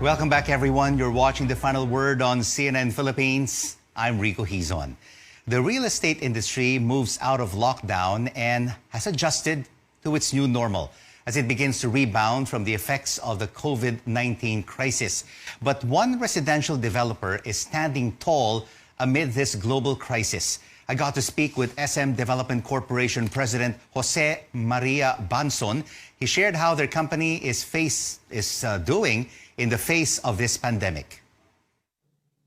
Welcome back, everyone. You're watching The Final Word on CNN Philippines. I'm Rico Hizon. The real estate industry moves out of lockdown and has adjusted to its new normal as it begins to rebound from the effects of the COVID-19 crisis. But one residential developer is standing tall amid this global crisis. I got to speak with SM Development Corporation President Jose Maria Banson. He shared how their company is doing in the face of this pandemic.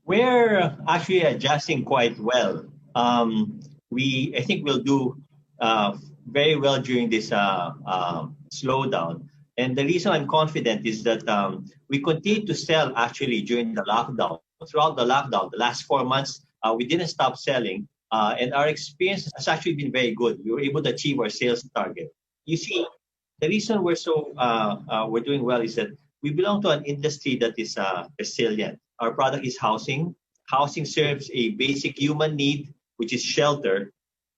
We're actually adjusting quite well. I think we'll do very well during this slowdown. And the reason I'm confident is that we continue to sell actually during the lockdown. Throughout the lockdown, the last 4 months, we didn't stop selling. And our experience has actually been very good. We were able to achieve our sales target. You see, the reason we're doing well is that we belong to an industry that is resilient. Our product is housing. Housing serves a basic human need, which is shelter.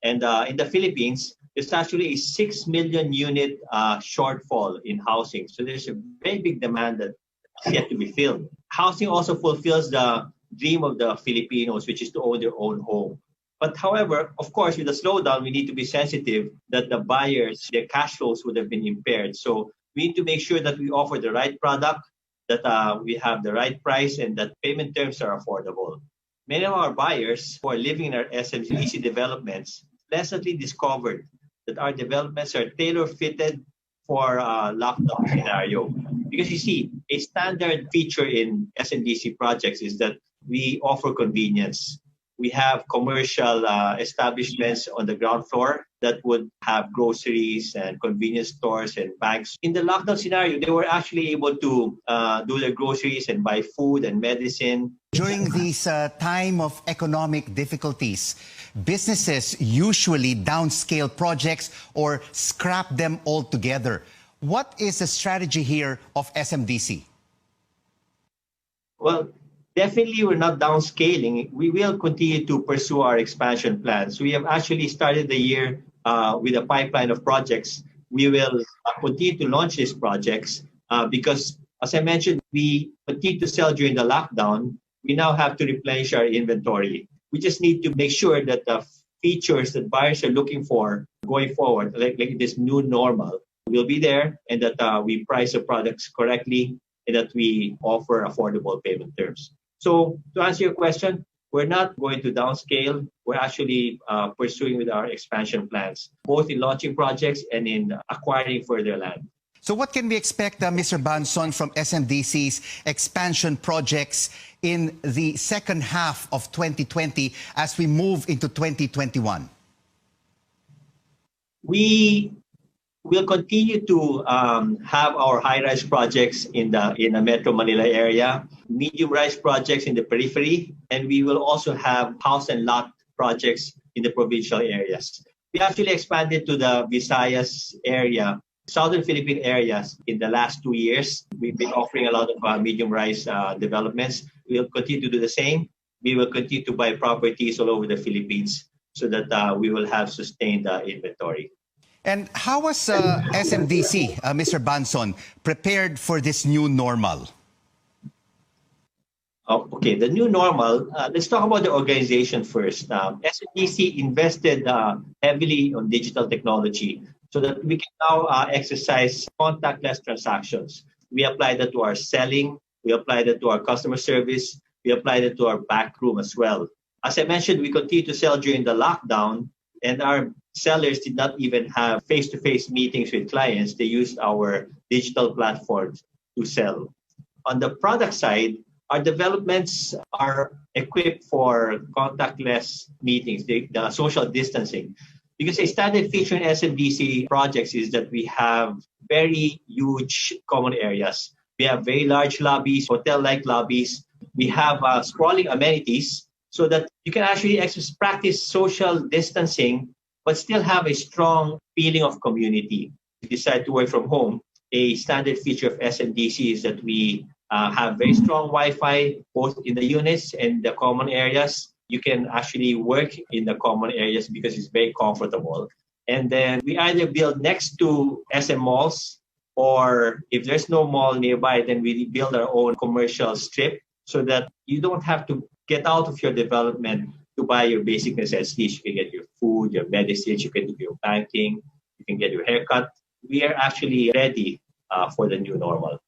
And in the Philippines, there's actually a 6 million unit shortfall in housing. So there's a very big demand that has yet to be filled. Housing also fulfills the dream of the Filipinos, which is to own their own home. But however, of course, with the slowdown, we need to be sensitive that the buyers, their cash flows would have been impaired. So we need to make sure that we offer the right product, that we have the right price, and that payment terms are affordable. Many of our buyers who are living in our SMDC developments pleasantly discovered that our developments are tailor-fitted for a lockdown scenario. Because you see, a standard feature in SMDC projects is that we offer convenience. We have commercial establishments on the ground floor that would have groceries and convenience stores and banks. In the lockdown scenario, they were actually able to do their groceries and buy food and medicine. During this time of economic difficulties, businesses usually downscale projects or scrap them altogether. What is the strategy here of SMDC? Well, definitely, we're not downscaling. We will continue to pursue our expansion plans. We have actually started the year with a pipeline of projects. We will continue to launch these projects because, as I mentioned, we continue to sell during the lockdown. We now have to replenish our inventory. We just need to make sure that the features that buyers are looking for going forward, like this new normal, will be there, and that we price the products correctly and that we offer affordable payment terms. So to answer your question, we're not going to downscale. We're actually pursuing with our expansion plans, both in launching projects and in acquiring further land. So what can we expect, Mr. Banson, from SMDC's expansion projects in the second half of 2020 as we move into 2021? We will continue to have our high-rise projects in the Metro Manila area, medium-rise projects in the periphery, and we will also have house and lot projects in the provincial areas. We actually expanded to the Visayas area, southern Philippine areas in the last 2 years. We've been offering a lot of medium-rise developments. We'll continue to do the same. We will continue to buy properties all over the Philippines so that we will have sustained inventory. And how was SMDC, Mr. Banson, prepared for this new normal? Okay, the new normal, let's talk about the organization first. SMDC invested heavily on digital technology so that we can now exercise contactless transactions. We applied that to our selling, we applied it to our customer service, we applied it to our back room as well. As I mentioned, we continued to sell during the lockdown, and our sellers did not even have face-to-face meetings with clients. They used our digital platforms to sell. On the product side, our developments are equipped for contactless meetings, the social distancing. Because a standard feature in SMDC projects is that we have very huge common areas. We have very large lobbies, hotel-like lobbies. We have sprawling amenities so that you can actually practice social distancing but still have a strong feeling of community. If you decide to work from home, a standard feature of SMDC is that we have very strong Wi-Fi both in the units and the common areas. You can actually work in the common areas because it's very comfortable. And then we either build next to SM malls Or if there's no mall nearby, then we build our own commercial strip so that you don't have to get out of your development to buy your basic necessities. You can get your food, your medicines, you can do your banking, you can get your haircut. We are actually ready for the new normal.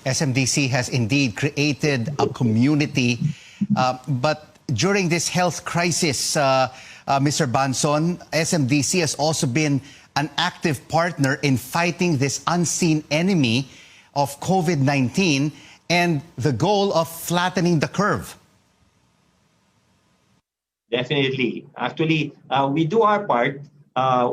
SMDC has indeed created a community, but during this health crisis, Mr. Banson, SMDC has also been an active partner in fighting this unseen enemy of COVID-19 and the goal of flattening the curve. Definitely. Actually, we do our part.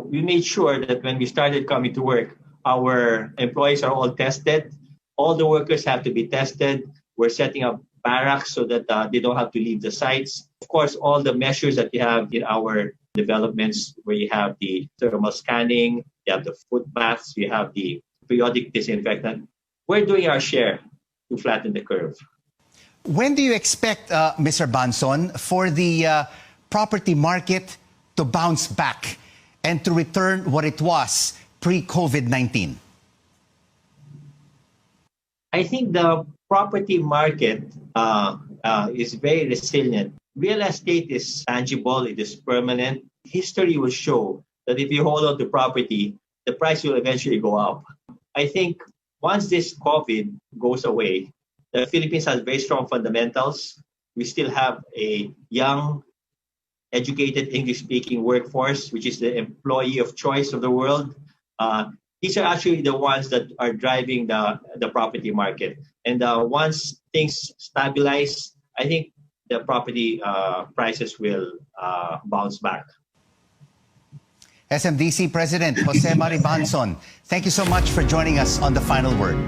We made sure that when we started coming to work, our employees are all tested. All the workers have to be tested. We're setting up barracks so that they don't have to leave the sites. Of course, all the measures that you have in our developments, where you have the thermal scanning, you have the foot baths, you have the periodic disinfectant. We're doing our share to flatten the curve. When do you expect, Mr. Banson, for the property market to bounce back and to return what it was pre-COVID-19? I think the property market is very resilient. Real estate is tangible, it is permanent. History will show that if you hold on to property, the price will eventually go up. I think once this COVID goes away, the Philippines has very strong fundamentals. We still have a young, educated, English-speaking workforce, which is the employee of choice of the world. These are actually the ones that are driving the property market. And once things stabilize, I think the property prices will bounce back. SMDC President Jose Mari Banson, thank you so much for joining us on The Final Word.